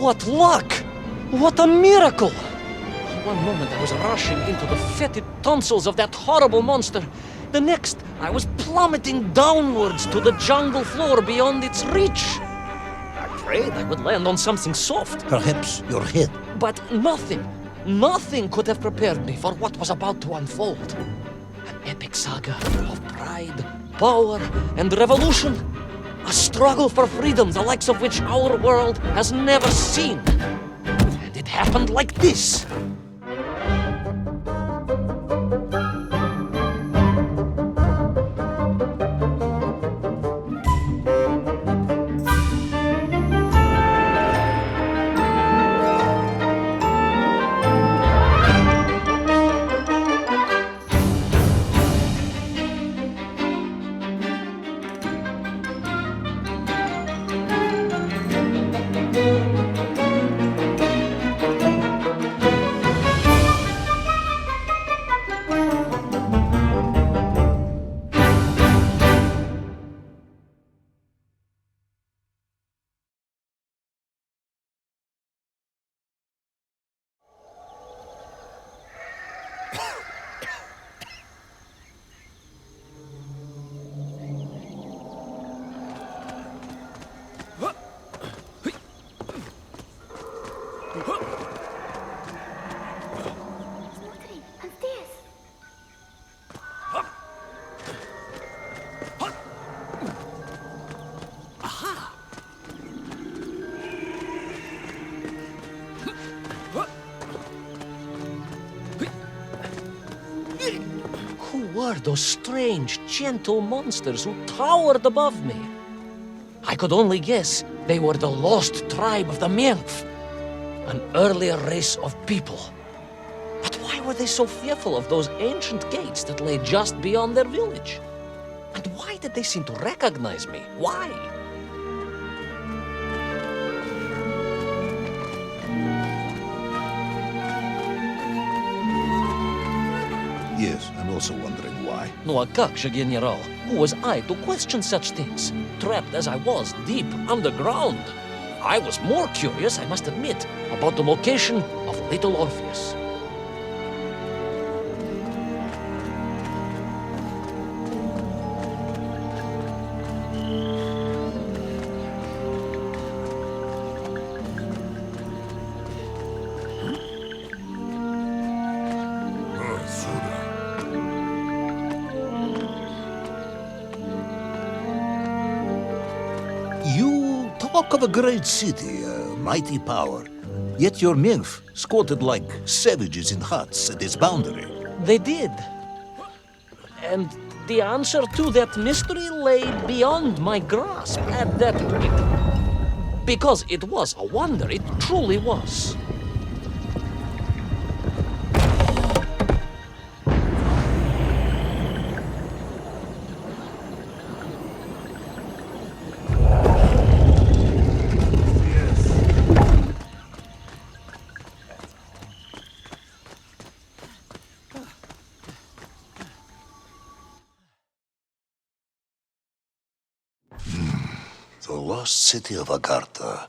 What luck! What a miracle! One moment I was rushing into the fetid tonsils of that horrible monster. The next, I was plummeting downwards to the jungle floor beyond its reach. I prayed I would land on something soft. Perhaps your head. But nothing could have prepared me for what was about to unfold. An epic saga of pride, power, and revolution. A struggle for freedom the likes of which our world has never seen. And it happened like this. Who were those strange, gentle monsters who towered above me? I could only guess they were the lost tribe of the МЕНКВОВ, an earlier race of people. But why were they so fearful of those ancient gates that lay just beyond their village? And why did they seem to recognize me? Why? Yes, I'm also wondering why. Ну а как же, генерал? Who was I to question such things? Trapped as I was deep underground. I was more curious, I must admit, about the location of little Orpheus. You talk of a great city, a mighty power. Yet your МЕНКВОВ squatted like savages in huts at its boundary. They did. And the answer to that mystery lay beyond my grasp at that point. Because it was a wonder, it truly was. The lost city of Agartha.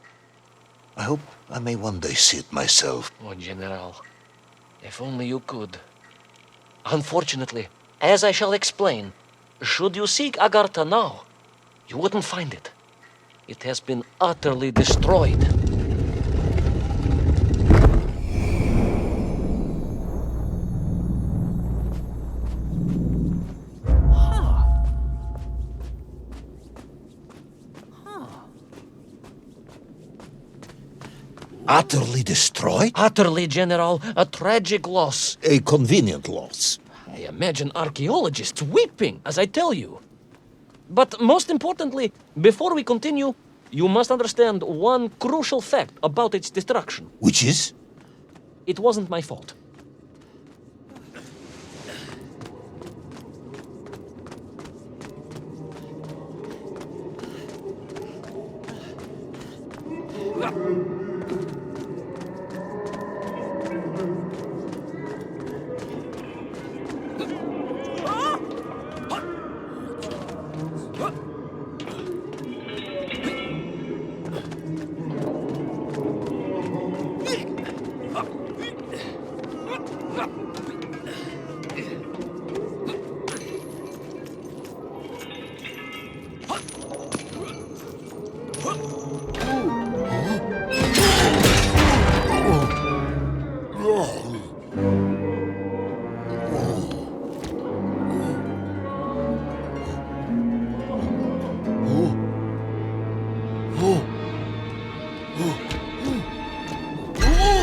I hope I may one day see it myself. Oh, General, if only you could. Unfortunately, as I shall explain, should you seek Agartha now, you wouldn't find it. It has been utterly destroyed. Utterly destroyed? Utterly, General, a tragic loss. A convenient loss. I imagine archaeologists weeping as I tell you. But most importantly, before we continue, you must understand one crucial fact about its destruction. Which is? It wasn't my fault.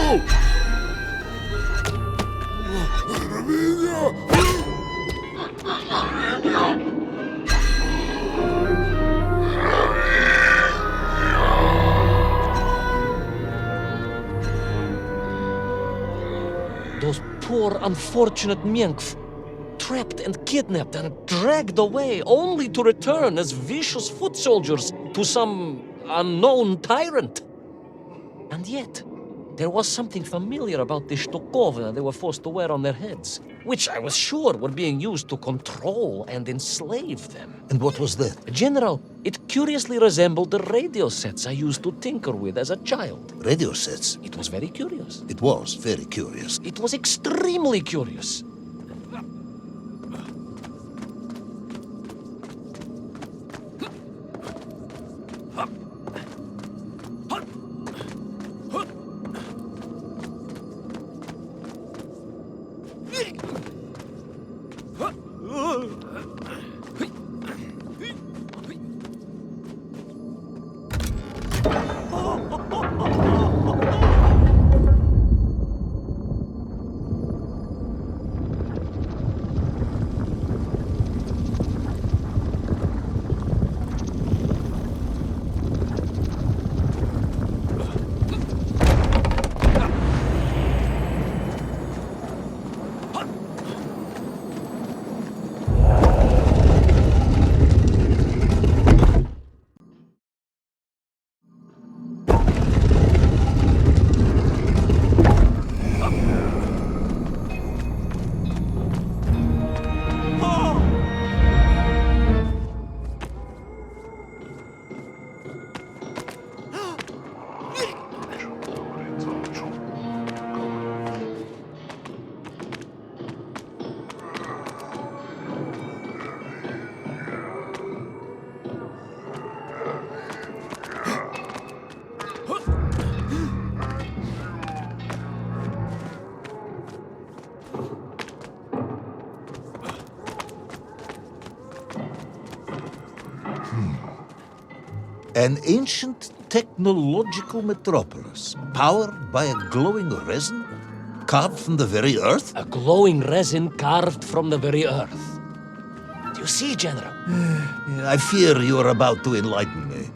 Those poor, unfortunate MENKVO, trapped and kidnapped and dragged away, only to return as vicious foot soldiers to some unknown tyrant. And yet, there was something familiar about the shtukovina they were forced to wear on their heads, which I was sure were being used to control and enslave them. And what was that? General, it curiously resembled the radio sets I used to tinker with as a child. Radio sets. It was very curious. It was very curious. It was extremely curious. An ancient technological metropolis, powered by a glowing resin carved from the very earth? A glowing resin carved from the very earth. Do you see, General? I fear you are about to enlighten me.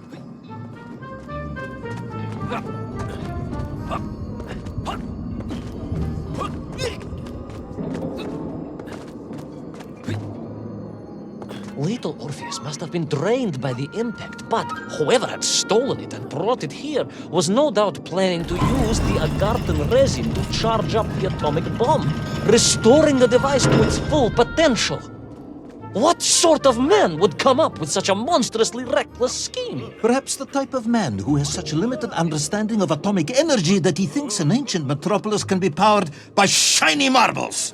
Little Orpheus must have been drained by the impact, but whoever had stolen it and brought it here was no doubt planning to use the Agarthan resin to charge up the atomic bomb, restoring the device to its full potential. What sort of man would come up with such a monstrously reckless scheme? Perhaps the type of man who has such a limited understanding of atomic energy that he thinks an ancient metropolis can be powered by shiny marbles.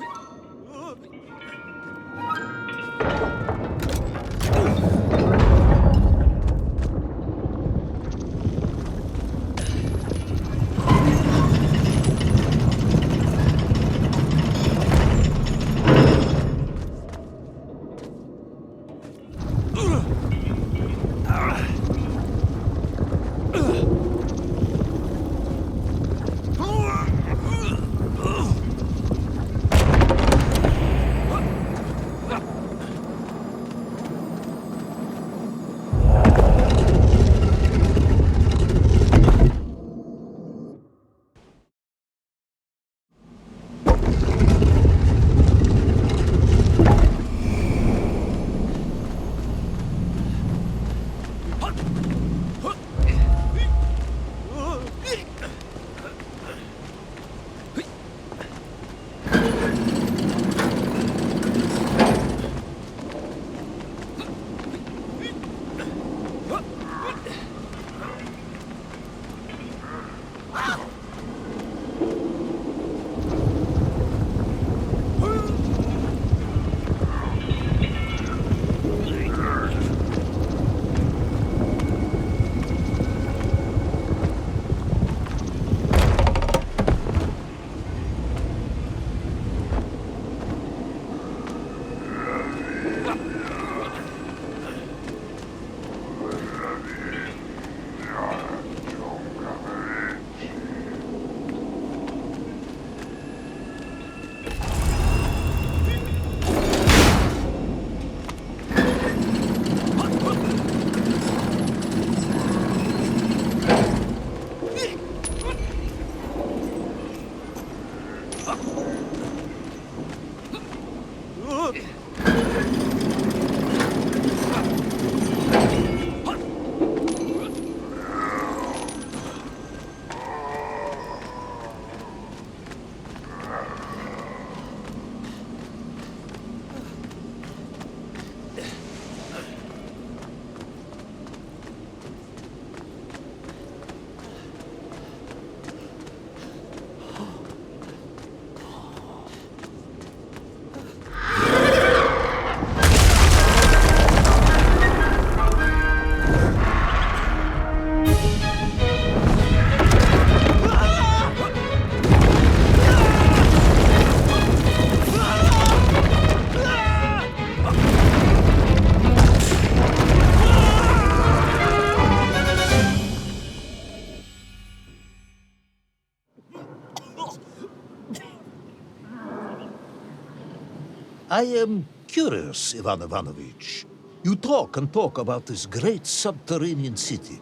I am curious, Ivan Ivanovich. You talk and talk about this great subterranean city.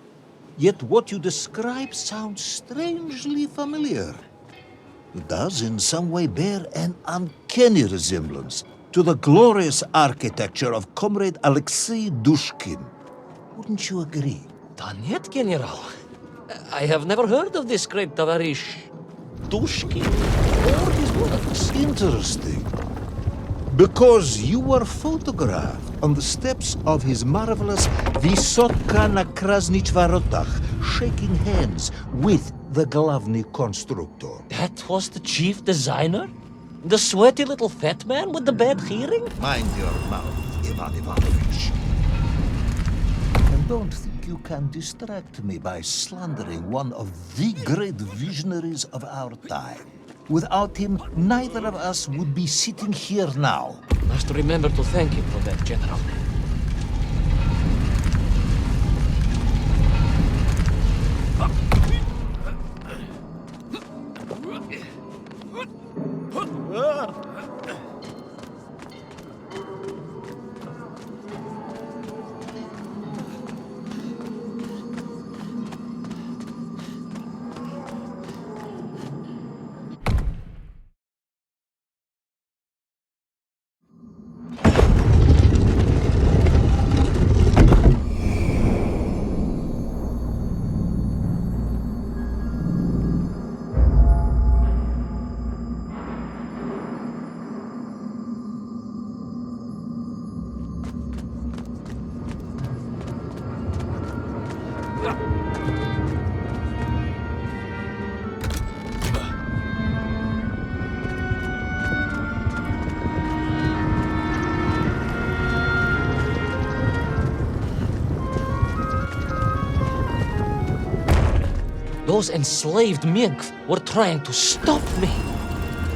Yet what you describe sounds strangely familiar. It does in some way bear an uncanny resemblance to the glorious architecture of Comrade Alexei Dushkin. Wouldn't you agree? Нет, General. I have never heard of this great Tavarish Dushkin or his works. Interesting. Because you were photographed on the steps of his marvelous Vysotka na Krasnich Varotach, shaking hands with the Glavny Constructor. That was the chief designer? The sweaty little fat man with the bad hearing? Mind your mouth, Ivan Ivanovich. And don't think you can distract me by slandering one of the great visionaries of our time. Without him, neither of us would be sitting here now. Must remember to thank him for that, General. Those enslaved Mink were trying to stop me.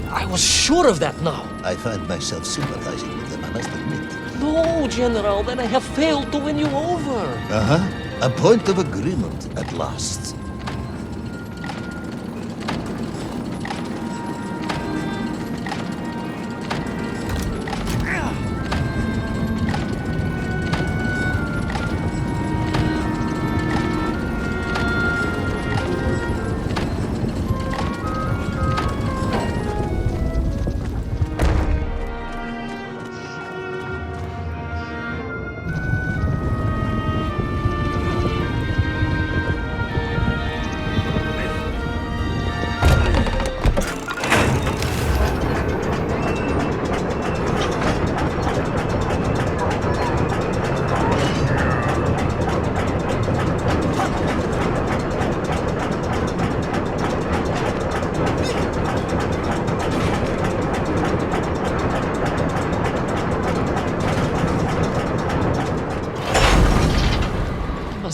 I was sure of that now. I find myself sympathizing with them, I must admit. No, General, then I have failed to win you over. A point of agreement at last.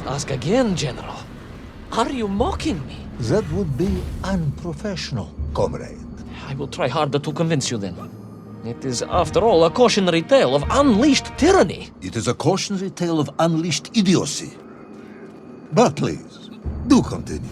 Ask again, General. Are you mocking me? That would be unprofessional, comrade. I will try harder to convince you then. It is, after all, a cautionary tale of unleashed tyranny. It is a cautionary tale of unleashed idiocy. But please, do continue.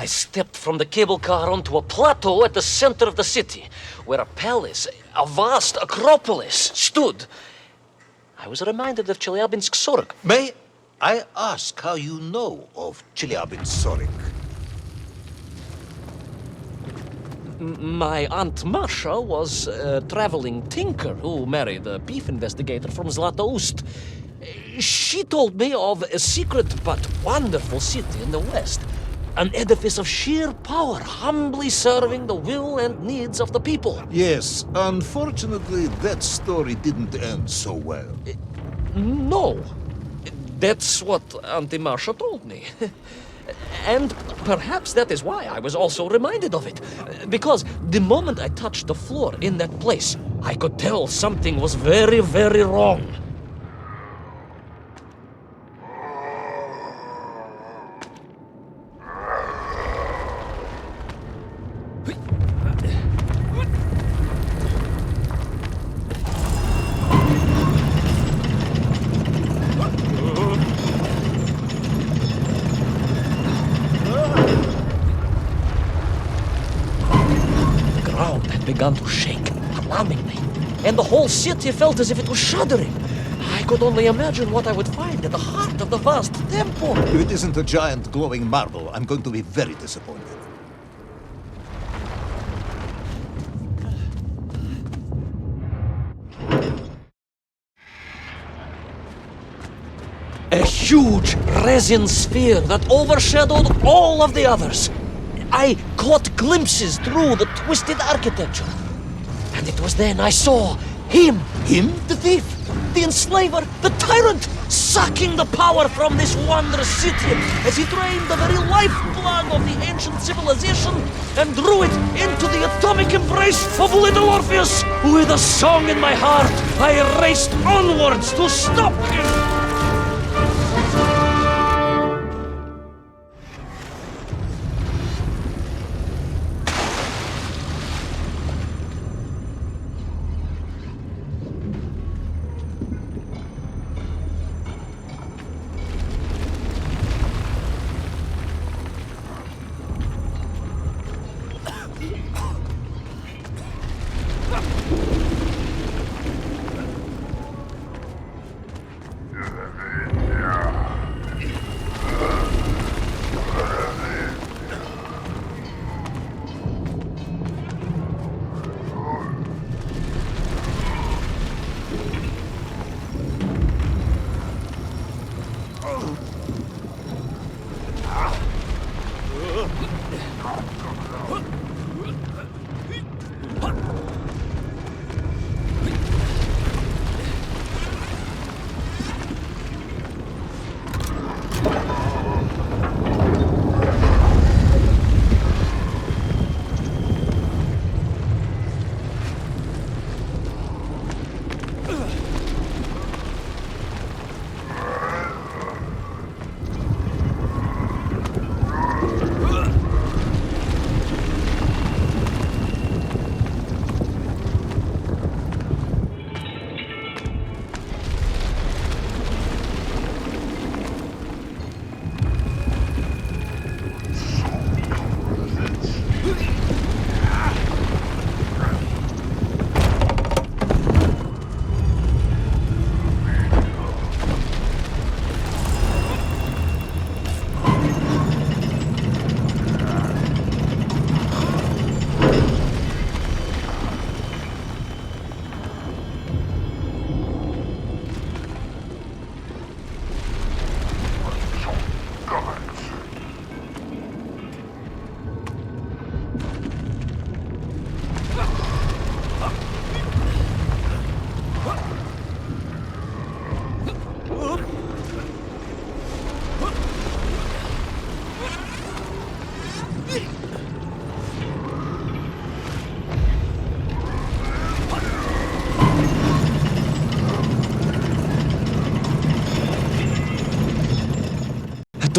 I stepped from the cable car onto a plateau at the center of the city, where a palace, a vast acropolis, stood. I was reminded of Chelyabinsk Sorok. May I ask how you know of Chelyabinsk Sorok? My Aunt Masha was a traveling tinker who married a beef investigator from Zlatoust. She told me of a secret but wonderful city in the west. An edifice of sheer power, humbly serving the will and needs of the people. Yes, unfortunately, that story didn't end so well. No. That's what Auntie Marcia told me. And perhaps that is why I was also reminded of it. Because the moment I touched the floor in that place, I could tell something was very, very wrong. Began to shake, alarmingly, and the whole city felt as if it was shuddering. I could only imagine what I would find at the heart of the vast temple. If it isn't a giant glowing marble, I'm going to be very disappointed. A huge resin sphere that overshadowed all of the others. I caught glimpses through the twisted architecture. And it was then I saw him. Him? The thief, the enslaver, the tyrant, sucking the power from this wondrous city as he drained the very lifeblood of the ancient civilization and drew it into the atomic embrace of little Orpheus. With a song in my heart, I raced onwards to stop him.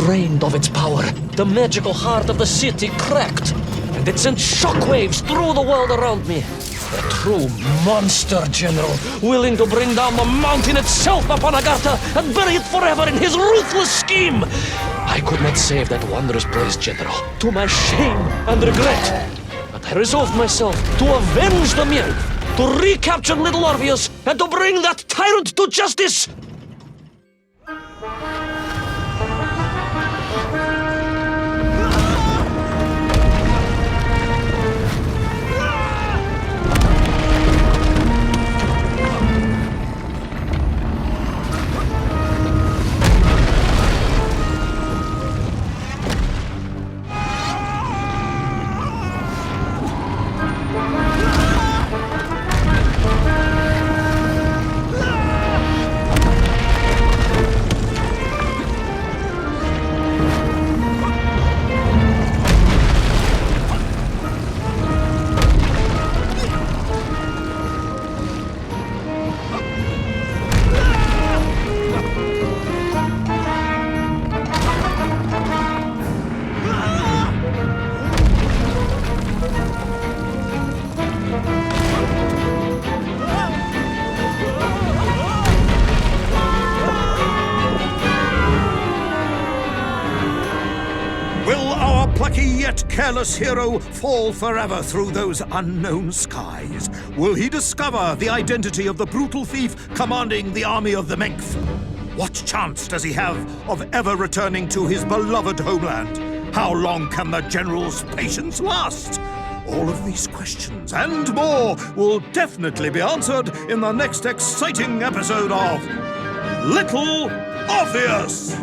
Drained of its power, the magical heart of the city cracked, and it sent shockwaves through the world around me. A true monster general, willing to bring down the mountain itself upon Agartha and bury it forever in his ruthless scheme. I could not save that wondrous place, General, to my shame and regret. But I resolved myself to avenge the Menkv, to recapture little Orpheus, and to bring that tyrant to justice! Plucky yet careless hero fall forever through those unknown skies? Will he discover the identity of the brutal thief commanding the army of the Menkv? What chance does he have of ever returning to his beloved homeland? How long can the general's patience last? All of these questions and more will definitely be answered in the next exciting episode of Little Orpheus!